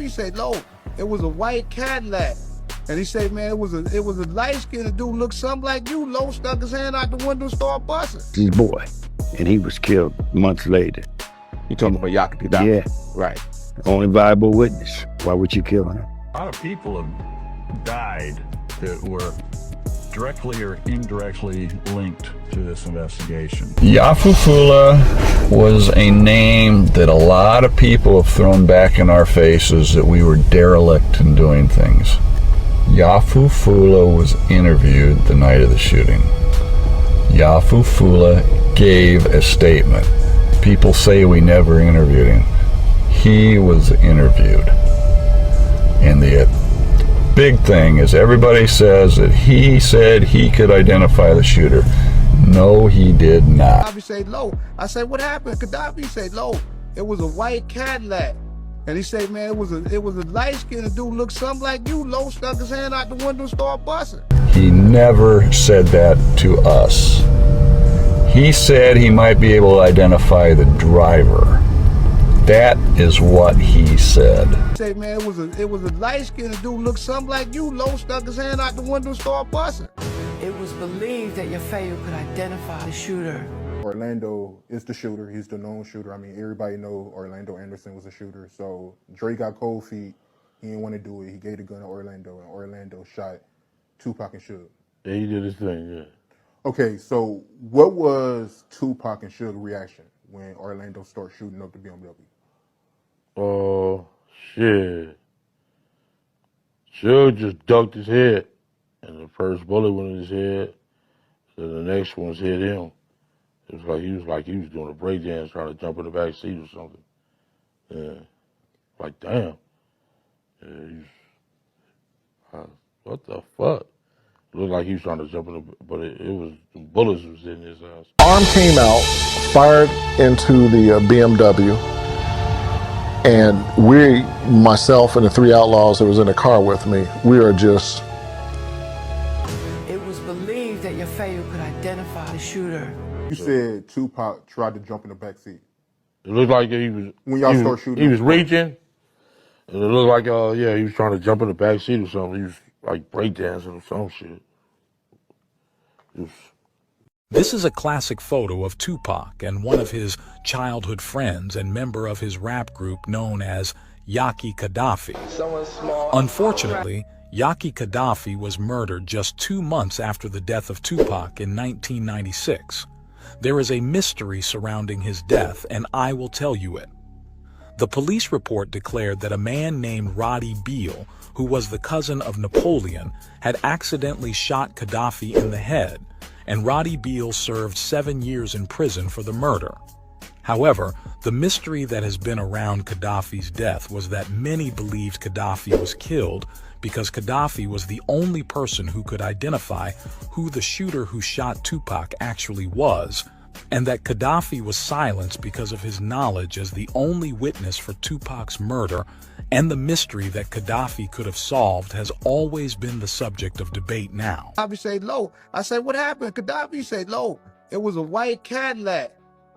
Gaddafi said, no, it was a white Cadillac. And he said, man, it was a light-skinned dude, looked something like you, low, stuck his hand out the window, started busting. His boy, and he was killed months later. You talking about Yaki Kadafi? Yeah. Right. Only viable witness. Why would you kill him? A lot of people have died that were directly or indirectly linked to this investigation. Yafufula was a name that a lot of people have thrown back in our faces that we were derelict in doing things. Yafufula was interviewed the night of the shooting. Yafufula gave a statement. People say we never interviewed him. He was interviewed. And the big thing is everybody says that he said he could identify the shooter. No, he did not. Gaddafi said, no. I said, what happened? Gaddafi said, no, it was a white Cadillac. And he said, man, it was a light-skinned dude, looked something like you, low, stuck his hand out the window, started busting. He never said that to us. He said he might be able to identify the driver. That is what he said. He said, man, it was a light-skinned dude, looked something like you, low, stuck his hand out the window, started busting. It was believed that Yafeu could identify the shooter. Orlando is the shooter. He's the known shooter. I mean, everybody know Orlando Anderson was a shooter. So Dre got cold feet. He didn't want to do it. He gave the gun to Orlando, and Orlando shot Tupac and Suge. Yeah, he did his thing, yeah. Okay, so what was Tupac and Suge reaction when Orlando started shooting up the BMW? Oh, shit. Suge just ducked his head, and the first bullet went in his head, so the next one's hit him. It was like he was doing a breakdance trying to jump in the back seat or something. Yeah. Like, damn. Yeah, what the fuck? It looked like he was trying to jump in the, but it was, the bullets was in his ass. Arm came out, fired into the BMW, and myself and the three outlaws that was in the car with me, we are just... It was believed that Yafeu could identify the shooter. You said Tupac tried to jump in the back seat. It looked like he was, when y'all start shooting, he was reaching, and it looked like, yeah, he was trying to jump in the back seat or something. He was like breakdancing or some shit. This is a classic photo of Tupac and one of his childhood friends and member of his rap group known as Yaki Kadafi. Unfortunately, Yaki Kadafi was murdered just 2 months after the death of Tupac in 1996. There is a mystery surrounding his death, and I will tell you it. The police report declared that a man named Roddy Beale, who was the cousin of Napoleon, had accidentally shot Gaddafi in the head, and Roddy Beale served 7 years in prison for the murder. However, the mystery that has been around Gaddafi's death was that many believed Gaddafi was killed because Gaddafi was the only person who could identify who the shooter who shot Tupac actually was, and that Gaddafi was silenced because of his knowledge as the only witness for Tupac's murder, and the mystery that Gaddafi could have solved has always been the subject of debate now. Gaddafi said, no. I said, what happened? Gaddafi said, no, it was a white Cadillac.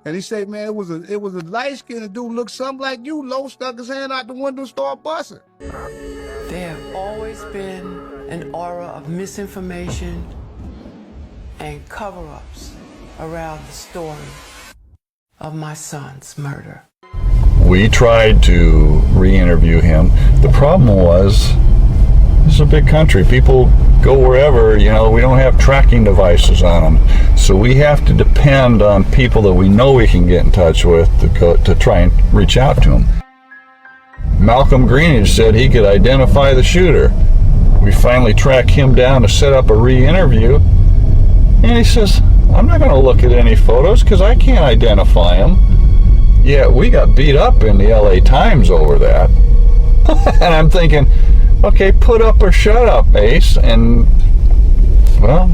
And he said, man, it was a light-skinned dude, looked something like you, low, stuck his hand out the window, started busting. There have always been an aura of misinformation and cover-ups around the story of my son's murder. We tried to re-interview him. The problem was, this is a big country. People go wherever, you know, we don't have tracking devices on them. So we have to depend on people that we know we can get in touch with to try and reach out to them. Malcolm Greenidge said he could identify the shooter. We finally tracked him down to set up a re-interview. And he says, I'm not going to look at any photos because I can't identify him. Yeah, we got beat up in the LA Times over that. And I'm thinking, okay, put up or shut up, Ace. And, well,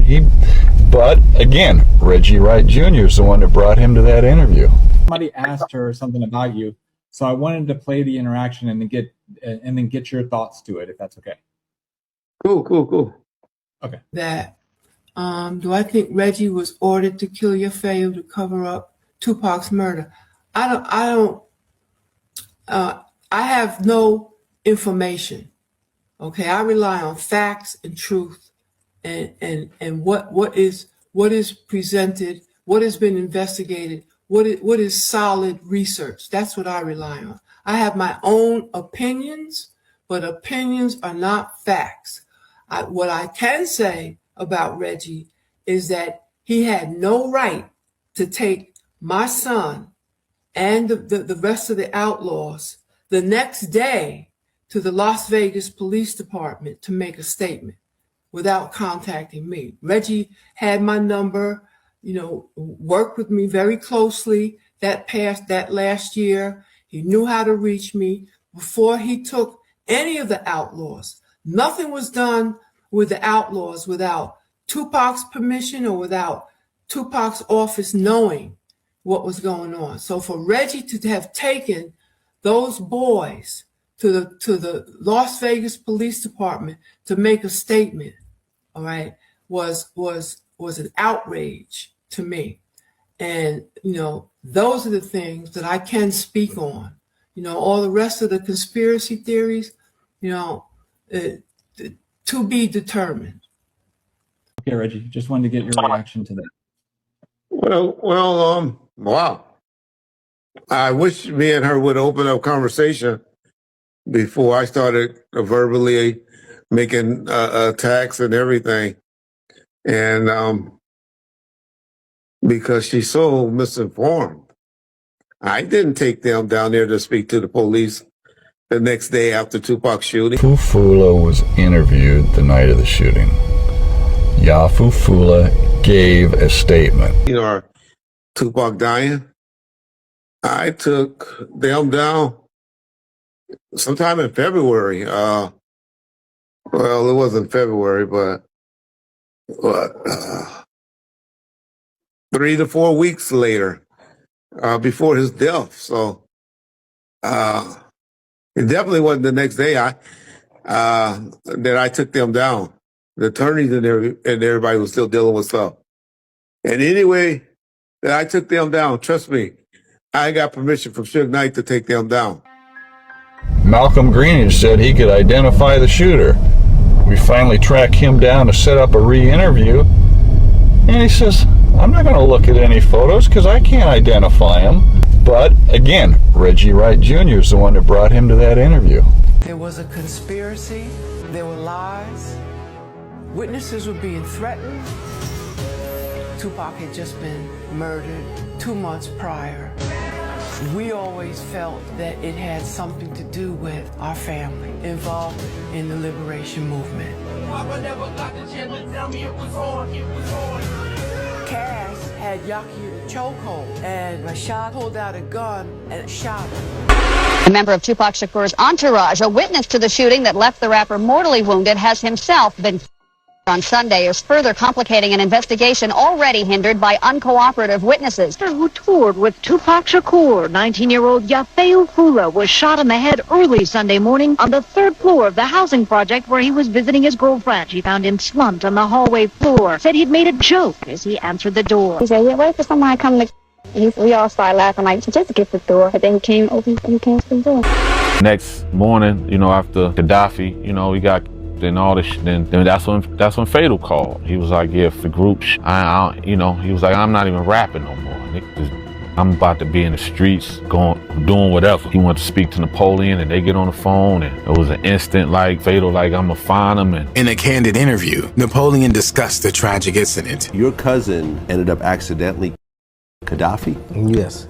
but again, Reggie Wright Jr. is the one that brought him to that interview. Somebody asked her something about you, so I wanted to play the interaction and then get your thoughts to it, if that's okay. Cool. Okay. That, do I think Reggie was ordered to kill Yafeu to cover up Tupac's murder? I have no information. Okay, I rely on facts and truth, and what is presented, what has been investigated, what is solid research. That's what I rely on. I have my own opinions, but opinions are not facts. What I can say about Reggie is that he had no right to take my son and the rest of the outlaws the next day to the Las Vegas Police Department to make a statement without contacting me. Reggie had my number, worked with me very closely that last year. He knew how to reach me before he took any of the outlaws. Nothing was done with the outlaws without Tupac's permission or without Tupac's office knowing what was going on. So for Reggie to have taken those boys to the Las Vegas Police Department to make a statement, all right, was an outrage to me. And those are the things that I can speak on. All the rest of the conspiracy theories, to be determined. Okay, Reggie, just wanted to get your reaction to that. Wow. I wish me and her would open up conversation before I started verbally making attacks and everything. And because she's so misinformed. I didn't take them down there to speak to the police the next day after Tupac's shooting. Fufula was interviewed the night of the shooting. Fufula gave a statement. Tupac dying. I took them down sometime in February. Well, it wasn't February, but 3 to 4 weeks later, before his death. So it definitely wasn't the next day that I took them down. The attorneys and everybody was still dealing with stuff. And anyway, that I took them down, trust me, I got permission from Suge Knight to take them down. Malcolm Greenidge said he could identify the shooter. We finally tracked him down to set up a re-interview. And he says, I'm not going to look at any photos because I can't identify him. But again, Reggie Wright Jr. is the one that brought him to that interview. There was a conspiracy. There were lies. Witnesses were being threatened. Tupac had just been murdered 2 months prior. We always felt that it had something to do with our family involved in the liberation movement. Cass had Yaki in a chokehold, and Rashad pulled out a gun and shot him. A member of Tupac Shakur's entourage, a witness to the shooting that left the rapper mortally wounded, has himself been on Sunday, is further complicating an investigation already hindered by uncooperative witnesses. Who toured with Tupac Shakur, 19-year-old Yaki Kaddafi, was shot in the head early Sunday morning on the 3rd floor of the housing project where he was visiting his girlfriend. She found him slumped on the hallway floor, said he'd made a joke as he answered the door. He said, yeah, wait for somebody to come to... We all started laughing like, just get the door. But then he came to the door. Next morning, after Gaddafi, we got... Then all this, then that's when Fatal called. He was like, "Yeah, for the group, he was like, I'm not even rapping no more. I'm about to be in the streets, doing whatever." He wanted to speak to Napoleon, and they get on the phone, and it was an instant like Fatal, like I'ma find him. And in a candid interview, Napoleon discussed the tragic incident. Your cousin ended up accidentally Gaddafi?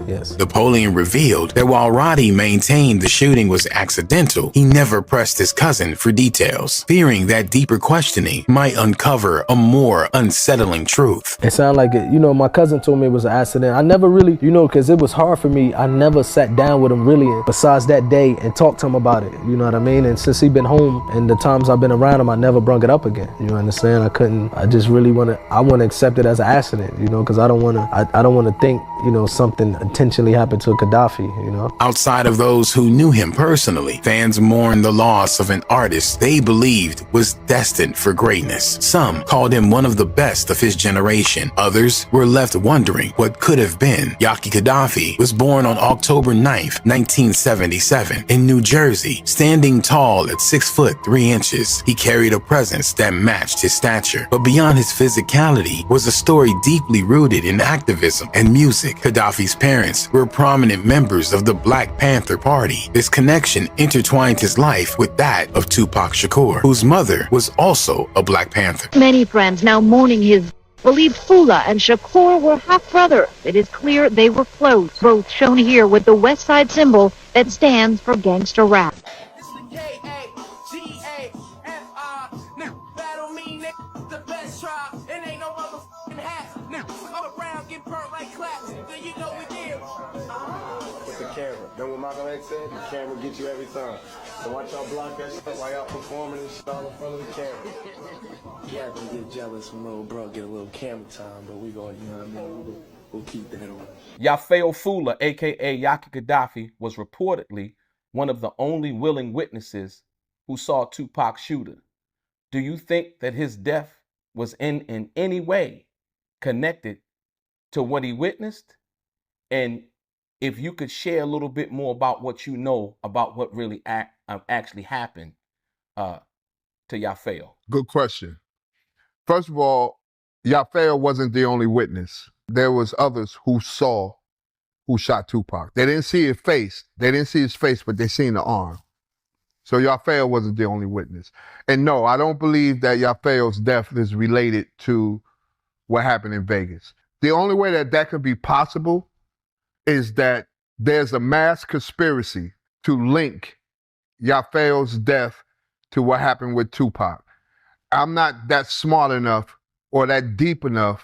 Yes. Napoleon revealed that while Roddy maintained the shooting was accidental, he never pressed his cousin for details, fearing that deeper questioning might uncover a more unsettling truth. It sounded like it, my cousin told me it was an accident. I never really, because it was hard for me, I never sat down with him really, besides that day, and talked to him about it, you know what I mean? And since he been home, and the times I've been around him, I never brung it up again, you understand? I just really want to accept it as an accident, because I don't want to think, you know, something intentionally happened to Gaddafi, you know. Outside of those who knew him personally, fans mourned the loss of an artist they believed was destined for greatness. Some called him one of the best of his generation. Others were left wondering what could have been. Yaki Kadafi was born on October 9th, 1977 in New Jersey. Standing tall at 6'3". He carried a presence that matched his stature. But beyond his physicality was a story deeply rooted in activism and music. Gaddafi's parents were prominent members of the Black Panther Party. This connection intertwined his life with that of Tupac Shakur, whose mother was also a Black Panther. Many friends now mourning his believed Fula and Shakur were half-brothers. It is clear they were close, both shown here with the West Side symbol that stands for gangster rap. Remember what Malcolm X said? The camera gets you every time. So watch y'all block that shit while y'all performing and shit all in front of the camera. Yeah, I can get jealous when little bro get a little camera time, but we gonna, you know what I mean? We'll keep that on. Yafeo Fula, aka Yaki Kaddafi, was reportedly one of the only willing witnesses who saw Tupac's shooter. Do you think that his death was in any way connected to what he witnessed? And if you could share a little bit more about what you know about what really actually happened to Yafeo. Good question. First of all, Yafeo wasn't the only witness. There was others who saw who shot Tupac. They didn't see his face. They didn't see his face, but they seen the arm. So Yafeo wasn't the only witness. And no, I don't believe that Yafeo's death is related to what happened in Vegas. The only way that that could be possible is that there's a mass conspiracy to link Yafeo's death to what happened with Tupac. I'm not that smart enough or that deep enough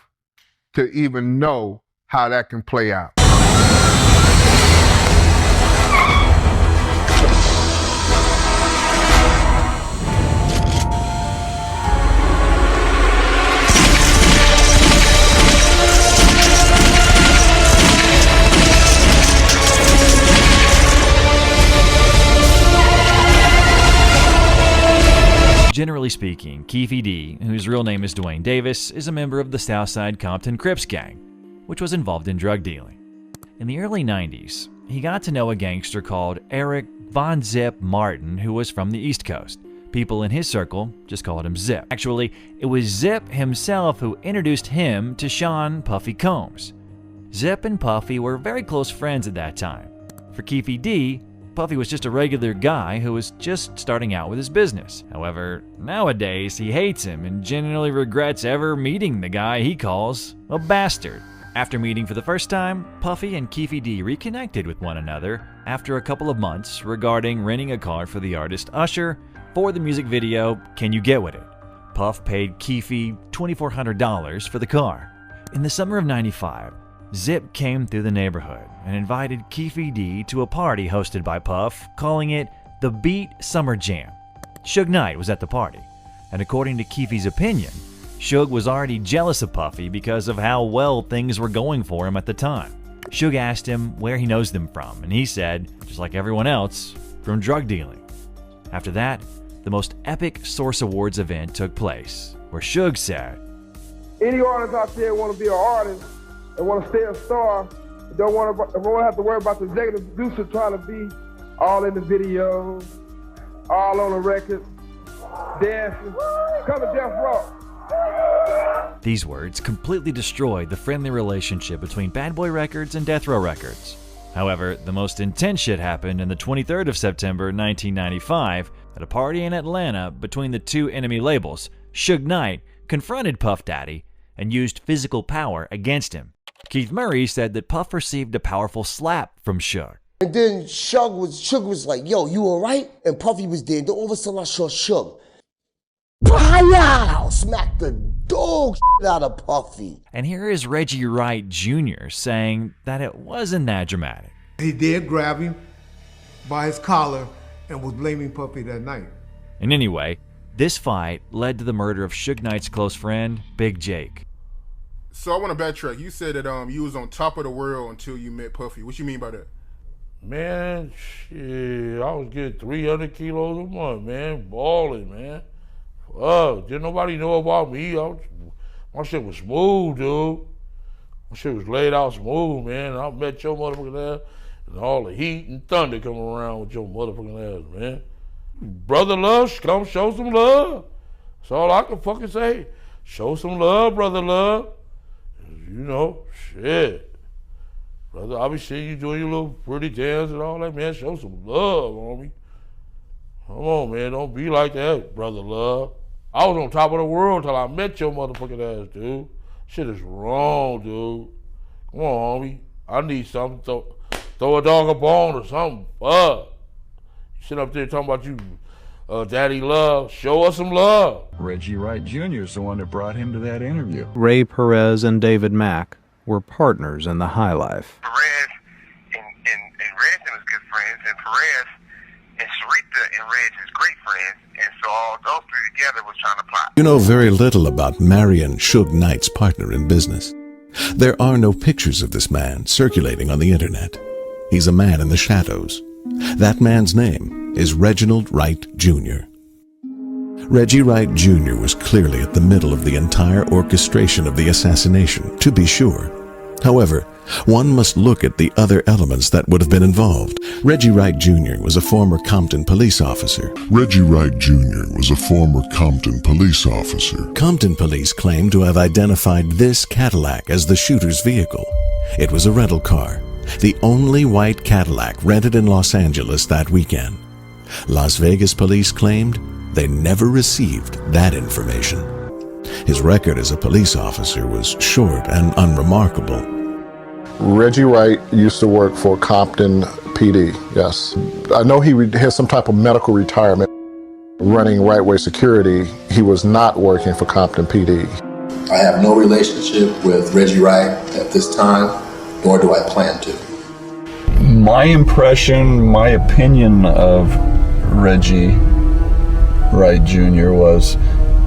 to even know how that can play out. Generally speaking, Keefe D, whose real name is Duane Davis, is a member of the Southside Compton Crips gang, which was involved in drug dealing. In the early 90s, he got to know a gangster called Eric Von Zip Martin, who was from the East Coast. People in his circle just called him Zip. Actually, it was Zip himself who introduced him to Sean Puffy Combs. Zip and Puffy were very close friends at that time. For Keefe D, Puffy was just a regular guy who was just starting out with his business. However, nowadays he hates him and genuinely regrets ever meeting the guy he calls a bastard. After meeting for the first time, Puffy and Keefe D reconnected with one another after a couple of months regarding renting a car for the artist Usher for the music video Can You Get With It. Puff paid Keefe $2,400 for the car. In the summer of '95, Zip came through the neighborhood and invited Keefe D to a party hosted by Puff, calling it the Beat Summer Jam. Suge Knight was at the party, and according to Keefe's opinion, Suge was already jealous of Puffy because of how well things were going for him at the time. Suge asked him where he knows them from, and he said, just like everyone else, from drug dealing. After that, the most epic Source Awards event took place, where Suge said, "Any artist out there want to be an artist and want to stay a star, don't want to have to worry about the executive producer trying to be all in the videos, all on the record, dancing, come to Death Row." These words completely destroyed the friendly relationship between Bad Boy Records and Death Row Records. However, the most intense shit happened on the 23rd of September 1995 at a party in Atlanta between the two enemy labels. Suge Knight confronted Puff Daddy and used physical power against him. Keith Murray said that Puff received a powerful slap from Suge. And then Suge was like, "Yo, you all right?" And Puffy was there. Then all of a sudden I saw Suge. Pow! Smack the dog shit out of Puffy. And here is Reggie Wright Jr. saying that it wasn't that dramatic. He did grab him by his collar and was blaming Puffy that night. And anyway, this fight led to the murder of Suge Knight's close friend, Big Jake. So I want to backtrack. You said that you was on top of the world until you met Puffy. What you mean by that? Man, shit, I was getting 300 kilos a month, man, balling, man. Didn't nobody know about me. My shit was smooth, dude. My shit was laid out smooth, man. I met your motherfucking ass, and all the heat and thunder coming around with your motherfucking ass, man. Brother love, come show some love. That's all I can fucking say. Show some love, brother love. You know, shit. Brother, I be seeing you doing your little pretty dance and all that, man. Show some love, homie. Come on, man. Don't be like that, brother love. I was on top of the world till I met your motherfucking ass, dude. Shit is wrong, dude. Come on, homie. I need something. Throw a dog a bone or something. You sit up there talking about you, daddy love. Show us some love. Reggie Wright Jr. is the one that brought him to that interview. Ray Perez and David Mack were partners in the high life. Perez and Reggie was good friends, and Perez and Sarita and Reg is great friends, and so all those three together was trying to plot. You know very little about Marion Suge Knight's partner in business. There are no pictures of this man circulating on the internet. He's a man in the shadows. That man's name is Reginald Wright Jr. Reggie Wright Jr. was clearly at the middle of the entire orchestration of the assassination, to be sure. However, one must look at the other elements that would have been involved. Reggie Wright Jr. was a former Compton police officer. Reggie Wright Jr. was a former Compton police officer. Compton police claimed to have identified this Cadillac as the shooter's vehicle. It was a rental car, the only white Cadillac rented in Los Angeles that weekend. Las Vegas police claimed they never received that information. His record as a police officer was short and unremarkable. Reggie Wright used to work for Compton PD, yes. I know he has some type of medical retirement. Running Right Way Security, he was not working for Compton PD. I have no relationship with Reggie Wright at this time, nor do I plan to. My impression, my opinion of Reggie Wright Jr. was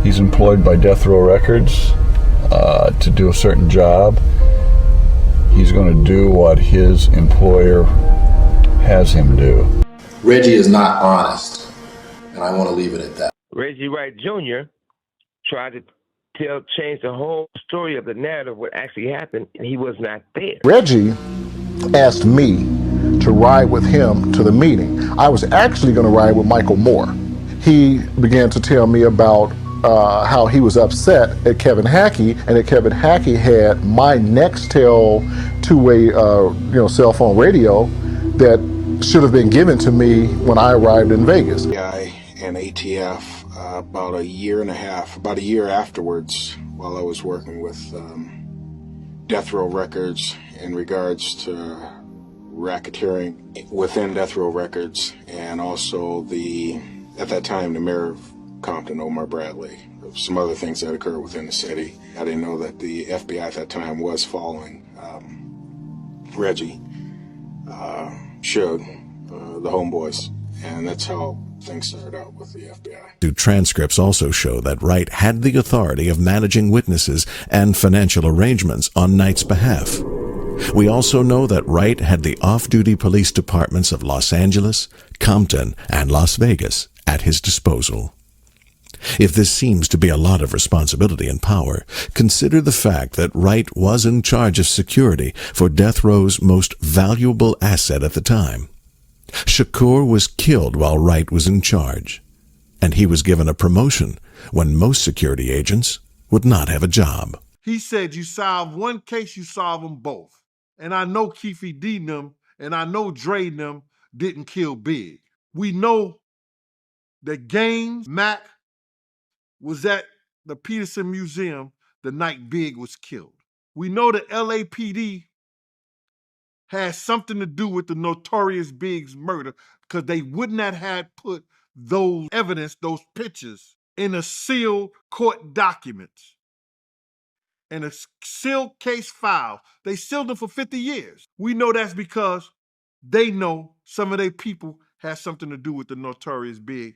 he's employed by Death Row Records to do a certain job. He's going to do what his employer has him do. Reggie is not honest, and I want to leave it at that. Reggie Wright Jr. tried to change the whole story of the narrative, what actually happened, and he was not there. Reggie asked me to ride with him to the meeting. I was actually going to ride with Michael Moore. He began to tell me about how he was upset at Kevin Hackie, and that Kevin Hackie had my Nextel two-way cell phone radio that should have been given to me when I arrived in Vegas. I and ATF about a year afterwards, while I was working with Death Row Records in regards to racketeering within Death Row Records, and also at that time, the mayor of Compton, Omar Bradley. Some other things that occurred within the city. I didn't know that the FBI at that time was following Reggie, Suge, the homeboys, and that's how things started out with the FBI. Transcripts also show that Wright had the authority of managing witnesses and financial arrangements on Knight's behalf. We also know that Wright had the off-duty police departments of Los Angeles, Compton, and Las Vegas at his disposal. If this seems to be a lot of responsibility and power, consider the fact that Wright was in charge of security for Death Row's most valuable asset at the time. Shakur was killed while Wright was in charge, and he was given a promotion when most security agents would not have a job. He said you solve one case, you solve them both. And I know Keefe D them, and I know Dre them didn't kill Big. We know that Gaines Mac was at the Peterson Museum the night Big was killed. We know the LAPD has something to do with the notorious Biggs murder, because they would not have put those evidence, those pictures, in a sealed court documents. In a sealed case file. They sealed them for 50 years. We know that's because they know some of their people had something to do with the notorious Big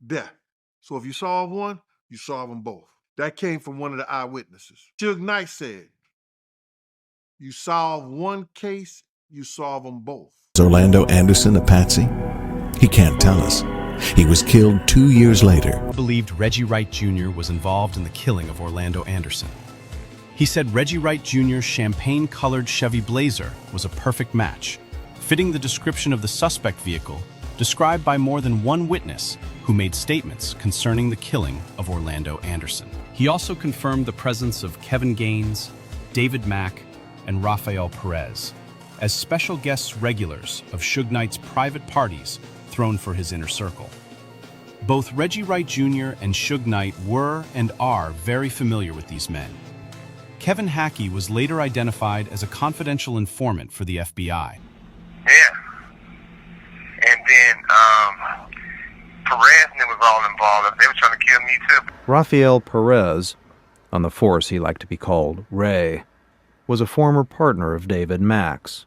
death. So if you solve one, you solve them both. That came from one of the eyewitnesses. Suge Knight said, you solve one case, you solve them both. Is Orlando Anderson a patsy? He can't tell us. He was killed 2 years later. Believed Reggie Wright Jr. was involved in the killing of Orlando Anderson. He said Reggie Wright Jr.'s champagne-colored Chevy Blazer was a perfect match, fitting the description of the suspect vehicle described by more than one witness who made statements concerning the killing of Orlando Anderson. He also confirmed the presence of Kevin Gaines, David Mack, and Rafael Perez as special guests regulars of Suge Knight's private parties thrown for his inner circle. Both Reggie Wright Jr. and Suge Knight were and are very familiar with these men. Kevin Hackie was later identified as a confidential informant for the FBI. Yeah. And then Perez and them was all involved. They were trying to kill me too. Rafael Perez, on the force he liked to be called Ray, was a former partner of David Mack's.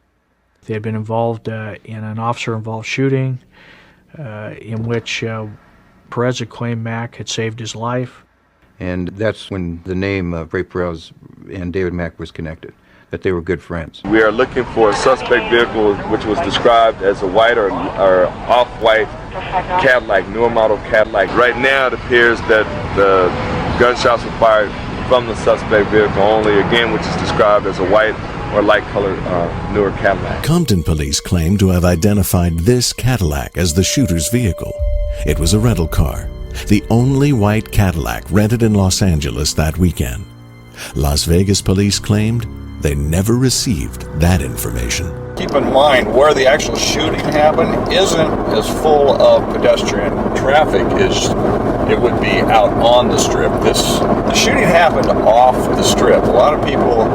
They had been involved in an officer-involved shooting in which Perez had claimed Mack had saved his life. And that's when the name of Ray Perez and David Mack was connected, that they were good friends. We are looking for a suspect vehicle which was described as a white or off-white Cadillac, newer model Cadillac. Right now it appears that the gunshots were fired from the suspect vehicle only, again, which is described as a white or light-colored newer Cadillac. Compton police claim to have identified this Cadillac as the shooter's vehicle. It was a rental car, the only white Cadillac rented in Los Angeles that weekend. Las Vegas police claimed they never received that information. Keep in mind, where the actual shooting happened isn't as full of pedestrian traffic as it would be out on the strip. The shooting happened off the strip. A lot of people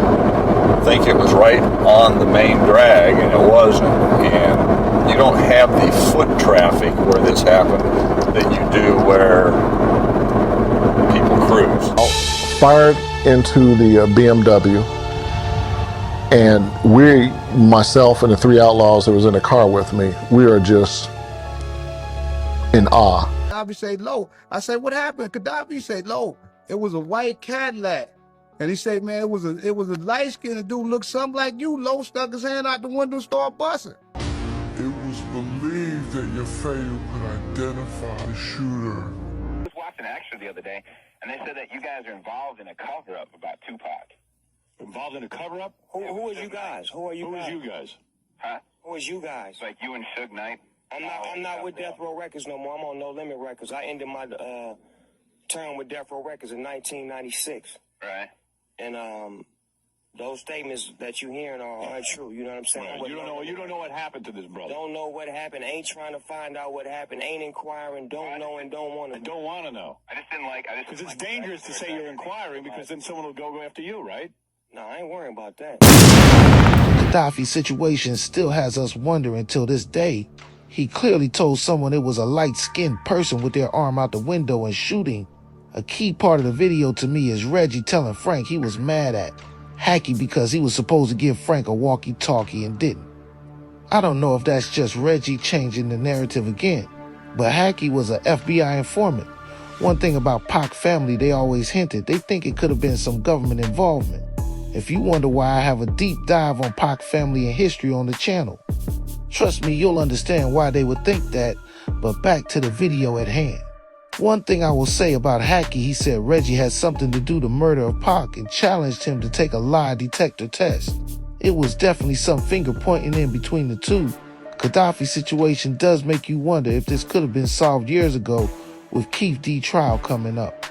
think it was right on the main drag, and it wasn't. And you don't have the foot traffic where this happened that you do where people cruise. Fired into the BMW, and myself and the three outlaws that was in the car with me, we are just in awe. Gaddafi said, "Low." I said, "What happened?" Gaddafi said, "Low, it was a white Cadillac." And he said, "Man, it was a light-skinned dude, looked something like you." Low stuck his hand out the window, started busting. It was believed that Yafeu could identify the shooter. I was watching Action the other day, and they said that you guys are involved in a cover-up about Tupac. Involved in a cover-up? Who is you guys? Who are you guys? Who is you guys? Huh? Who is you guys? It's like you and Suge Knight. I'm not with Death Row Records no more. I'm on No Limit Records. I ended my term with Death Row Records in 1996. Right. And those statements that you hearing are untrue. You know what I'm saying? Right. You don't know what happened to this brother. Don't know what happened. Ain't trying to find out what happened. Ain't inquiring. Don't know and don't want to. Don't want to know. I just didn't like. Because it's dangerous to say you're inquiring because then someone will go after you, right? No, I ain't worrying about that. Gaddafi's situation still has us wondering till this day. He clearly told someone it was a light-skinned person with their arm out the window and shooting. A key part of the video to me is Reggie telling Frank he was mad at Hackie because he was supposed to give Frank a walkie-talkie and didn't. I don't know if that's just Reggie changing the narrative again, but Hackie was an FBI informant. One thing about PAC family, they always hinted, they think it could have been some government involvement. If you wonder why I have a deep dive on PAC family and history on the channel, trust me, you'll understand why they would think that, but back to the video at hand. One thing I will say about Hackie, he said Reggie had something to do with the murder of PAC and challenged him to take a lie detector test. It was definitely some finger pointing in between the two. Gaddafi's situation does make you wonder if this could have been solved years ago with Keefe D trial coming up.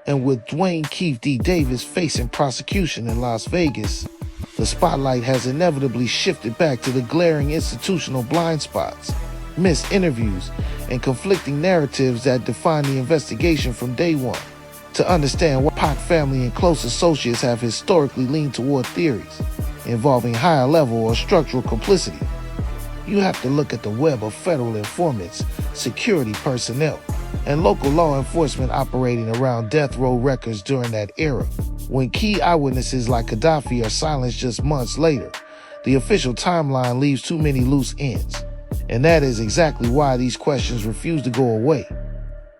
And with Duane Keefe D Davis facing prosecution in Las Vegas, the spotlight has inevitably shifted back to the glaring institutional blind spots, missed interviews, and conflicting narratives that define the investigation from day one. To understand why PAC family and close associates have historically leaned toward theories involving higher level or structural complicity, you have to look at the web of federal informants, security personnel, and local law enforcement operating around death row records during that era. When key eyewitnesses like Gaddafi are silenced just months later, the official timeline leaves too many loose ends. And that is exactly why these questions refuse to go away.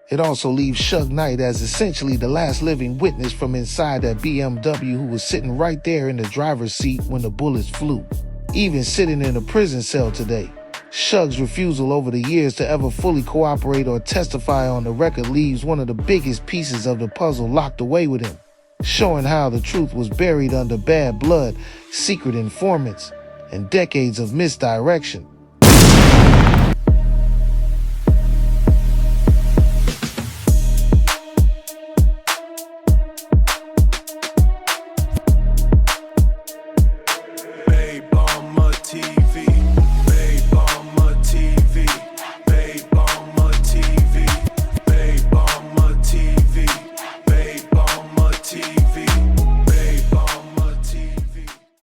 It also leaves Suge Knight as essentially the last living witness from inside that BMW who was sitting right there in the driver's seat when the bullets flew. Even sitting in a prison cell today. Suge's refusal over the years to ever fully cooperate or testify on the record leaves one of the biggest pieces of the puzzle locked away with him, showing how the truth was buried under bad blood, secret informants, and decades of misdirection. Babe, I'm a T.